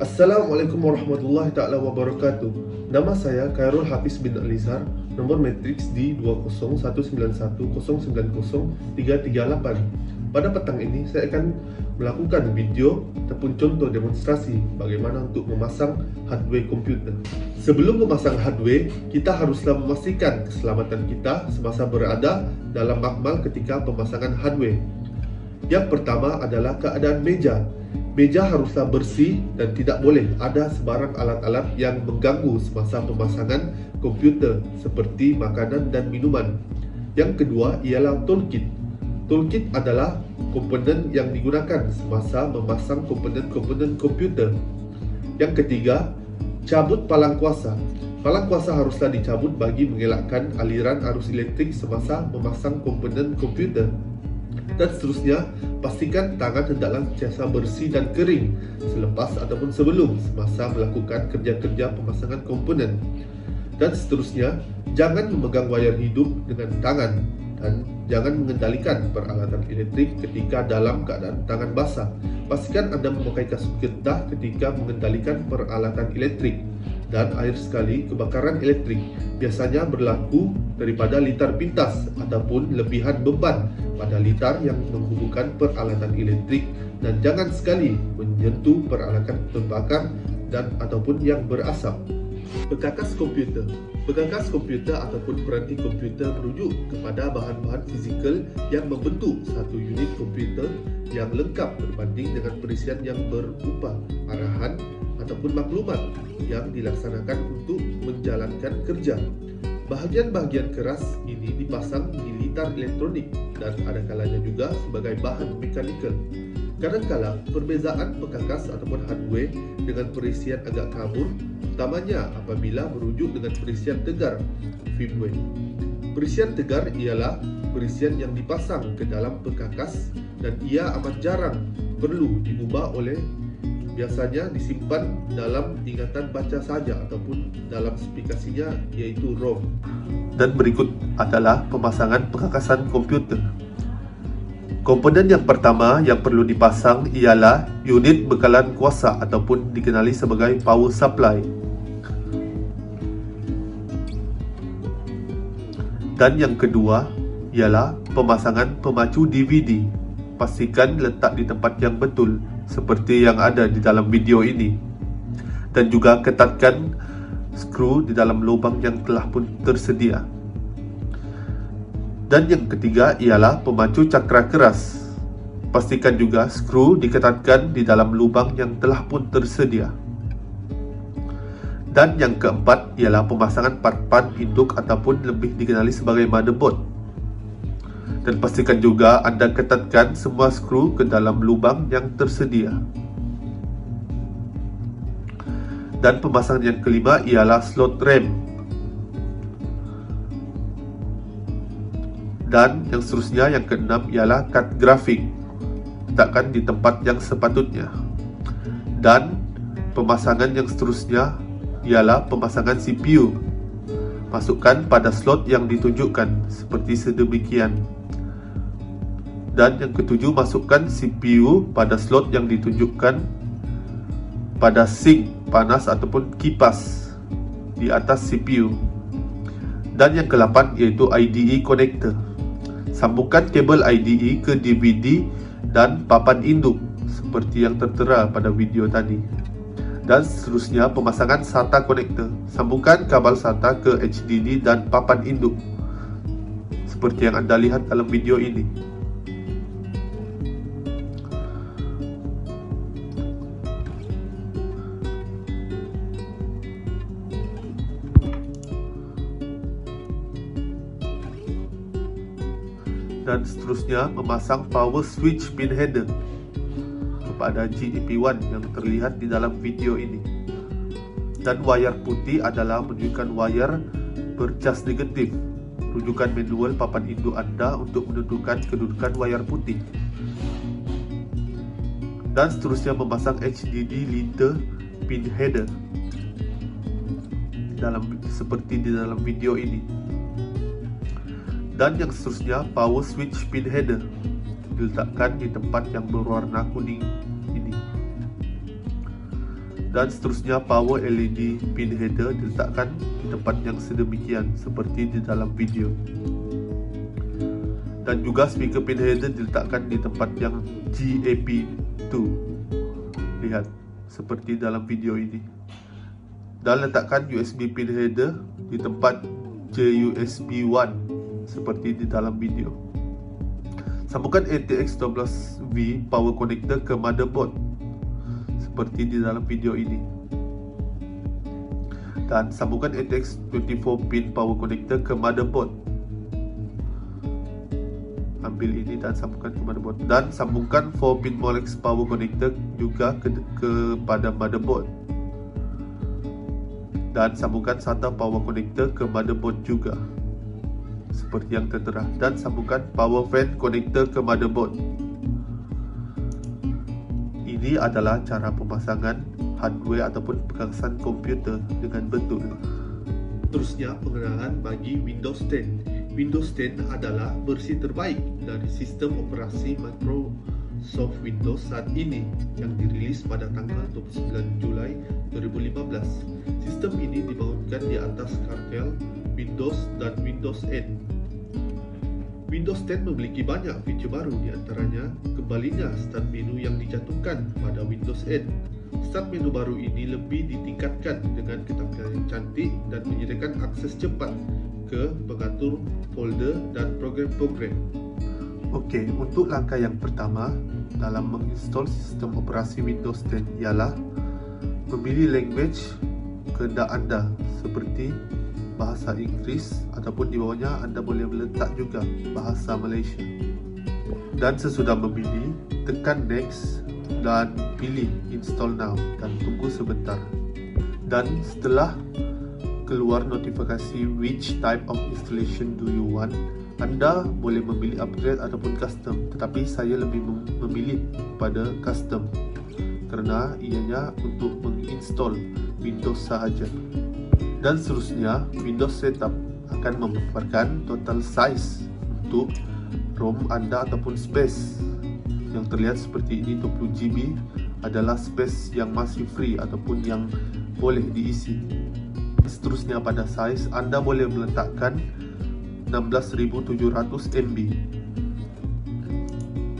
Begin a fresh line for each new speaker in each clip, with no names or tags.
Assalamualaikum warahmatullahi taala wabarakatuh. Nama saya Khairul Hafiz bin Alizar, nomor matriks di 20191090338. Pada petang ini saya akan melakukan video ataupun contoh demonstrasi bagaimana untuk memasang hardware komputer. Sebelum memasang hardware, kita haruslah memastikan keselamatan kita semasa berada dalam makmal ketika pemasangan hardware. Yang pertama adalah keadaan meja. Meja haruslah bersih dan tidak boleh ada sebarang alat-alat yang mengganggu semasa pemasangan komputer seperti makanan dan minuman. Yang kedua ialah toolkit. Toolkit adalah komponen yang digunakan semasa memasang komponen-komponen komputer. Yang ketiga, cabut palang kuasa. Palang kuasa haruslah dicabut bagi mengelakkan aliran arus elektrik semasa memasang komponen komputer. Dan seterusnya, pastikan tangan hendaklah sentiasa bersih dan kering selepas ataupun sebelum semasa melakukan kerja-kerja pemasangan komponen. Dan seterusnya, jangan memegang wayar hidup dengan tangan dan jangan mengendalikan peralatan elektrik ketika dalam keadaan tangan basah. Pastikan Anda memakai kasut getah ketika mengendalikan peralatan elektrik. Dan akhir sekali, kebakaran elektrik biasanya berlaku daripada litar pintas ataupun lebihan beban pada litar yang menghubungkan peralatan elektrik, dan jangan sekali menyentuh peralatan terbakar dan ataupun yang berasap. Perkakas komputer. Perkakas komputer ataupun peranti komputer merujuk kepada bahan-bahan fizikal yang membentuk satu unit komputer yang lengkap berbanding dengan perisian yang berupa arahan ataupun maklumat yang dilaksanakan untuk menjalankan kerja. Bahagian-bahagian keras ini dipasang di litar elektronik dan ada kalanya juga sebagai bahan mekanikal. Kadangkala perbezaan perkakas ataupun hardware dengan perisian agak kabur, utamanya apabila merujuk dengan perisian tegar firmware. Perisian tegar ialah perisian yang dipasang ke dalam perkakas dan ia amat jarang perlu diubah, biasanya disimpan dalam ingatan baca saja ataupun dalam spesifikasinya yaitu ROM. Dan berikut adalah pemasangan perkakasan komputer. Komponen yang pertama yang perlu dipasang ialah unit bekalan kuasa ataupun dikenali sebagai power supply. Dan yang kedua ialah pemasangan pemacu DVD. Pastikan letak di tempat yang betul seperti yang ada di dalam video ini. Dan juga ketatkan skru di dalam lubang yang telah pun tersedia. Dan yang ketiga ialah pemacu cakra keras. Pastikan juga skru diketatkan di dalam lubang yang telah pun tersedia. Dan yang keempat ialah pemasangan part-part induk ataupun lebih dikenali sebagai motherboard. Dan pastikan juga Anda ketatkan semua skru ke dalam lubang yang tersedia. Dan pemasangan yang kelima ialah slot RAM. Dan yang seterusnya, yang keenam ialah kad grafik. Letakkan di tempat yang sepatutnya. Dan pemasangan yang seterusnya ialah pemasangan CPU. Masukkan pada slot yang ditunjukkan seperti sedemikian. Dan yang ketujuh, masukkan CPU pada slot yang ditunjukkan pada sink panas ataupun kipas di atas CPU. Dan yang ke-8 iaitu IDE connector. Sambungkan kabel IDE ke DVD dan papan induk seperti yang tertera pada video tadi. Dan seterusnya, pemasangan SATA connector. Sambungkan kabel SATA ke HDD dan papan induk seperti yang Anda lihat dalam video ini. Dan seterusnya, memasang power switch pin header kepada GEP1 yang terlihat di dalam video ini. Dan wayar putih adalah menunjukkan wayar bercas negatif. Rujukan manual papan induk Anda untuk menentukan kedudukan wayar putih. Dan seterusnya, memasang HDD liter pin header seperti di dalam video ini. Dan yang seterusnya, power switch pin header diletakkan di tempat yang berwarna kuning ini. Dan seterusnya, power LED pin header diletakkan di tempat yang sedemikian seperti di dalam video. Dan juga speaker pin header diletakkan di tempat yang GAP2. Lihat seperti dalam video ini. Dan letakkan USB pin header di tempat JUSB 1 seperti di dalam video. Sambungkan ATX12V power connector ke motherboard seperti di dalam video ini. Dan sambungkan ATX24 pin power connector ke motherboard. Ambil ini dan sambungkan ke motherboard. Dan sambungkan 4 pin Molex power connector juga kepada motherboard. Dan sambungkan SATA power connector ke motherboard juga seperti yang tertera. Dan sambungkan power fan connector ke motherboard. Ini adalah cara pemasangan hardware ataupun perkakasan komputer dengan betul. Terusnya, pengenalan bagi Windows 10. Windows 10 adalah versi terbaik dari sistem operasi Microsoft Windows saat ini yang dirilis pada tanggal 29 Julai 2015. Sistem ini dibangunkan di atas kartel Windows dan Windows 10. Windows 10 memiliki banyak fitur baru, di antaranya kembalinya start menu yang dijatuhkan pada Windows 10. Start menu baru ini lebih ditingkatkan dengan ketampilan yang cantik dan menyediakan akses cepat ke pengatur folder dan program-program. Okey, untuk langkah yang pertama dalam menginstal sistem operasi Windows 10 ialah memilih language kehendak anda seperti bahasa Inggeris ataupun di bawahnya anda boleh meletak juga bahasa Malaysia. Dan sesudah memilih, tekan next dan pilih install now dan tunggu sebentar. Dan setelah keluar notifikasi which type of installation do you want, anda boleh memilih upgrade ataupun custom, tetapi saya lebih memilih pada custom kerana ianya untuk menginstall Windows sahaja. Dan seterusnya, Windows Setup akan memaparkan total size untuk ROM anda ataupun space yang terlihat seperti ini. 20 GB adalah space yang masih free ataupun yang boleh diisi. Seterusnya, pada size anda boleh meletakkan 16,700 MB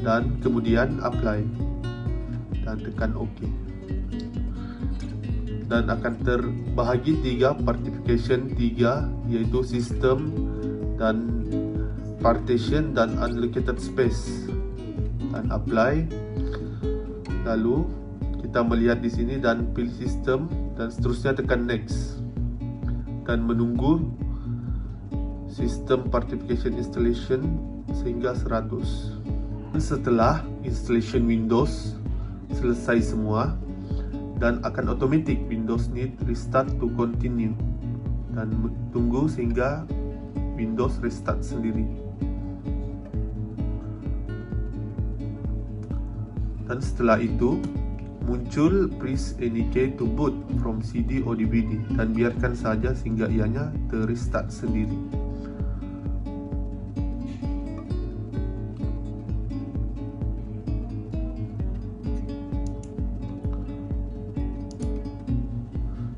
dan kemudian apply dan tekan OK. Dan akan terbahagi 3 partition 3, iaitu sistem dan partition dan unallocated space. Dan apply. Lalu kita melihat di sini dan pilih sistem dan seterusnya tekan next dan menunggu sistem partition installation sehingga 100. Dan setelah installation Windows selesai semua, dan akan automatic Windows need restart to continue dan tunggu sehingga Windows restart sendiri. Dan setelah itu muncul please any key to boot from CD or DVD dan biarkan saja sehingga ianya terrestart sendiri.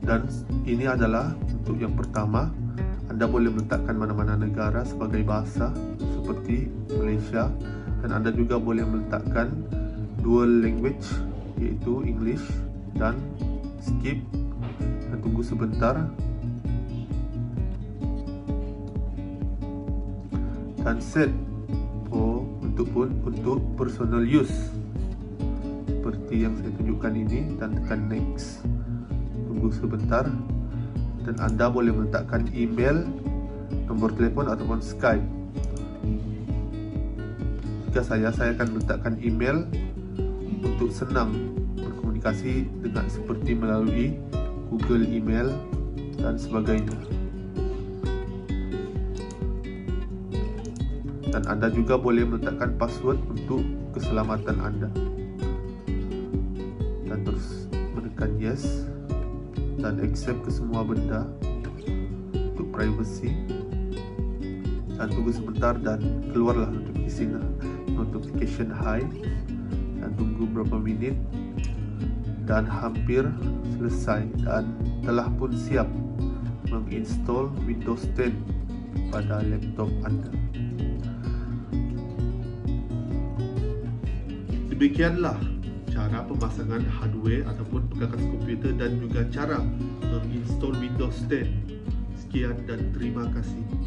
Dan ini adalah untuk yang pertama. Anda boleh meletakkan mana-mana negara sebagai bahasa seperti Malaysia, dan anda juga boleh meletakkan dual language iaitu English, dan skip dan tunggu sebentar dan set untuk personal use seperti yang saya tunjukkan ini dan tekan next. Tunggu sebentar dan anda boleh meletakkan email, nombor telefon ataupun Skype. Jika saya akan meletakkan email untuk senang berkomunikasi dengan seperti melalui Google Email dan sebagainya. Dan anda juga boleh meletakkan password untuk keselamatan anda. Dan terus menekan yes dan accept ke semua benda untuk privacy dan tunggu sebentar dan keluarlah notification high dan tunggu berapa minit dan hampir selesai dan telah pun siap menginstall Windows 10 pada laptop Anda. Demikianlah cara pemasangan hardware ataupun perkakas komputer dan juga cara menginstall Windows 10. Sekian dan terima kasih.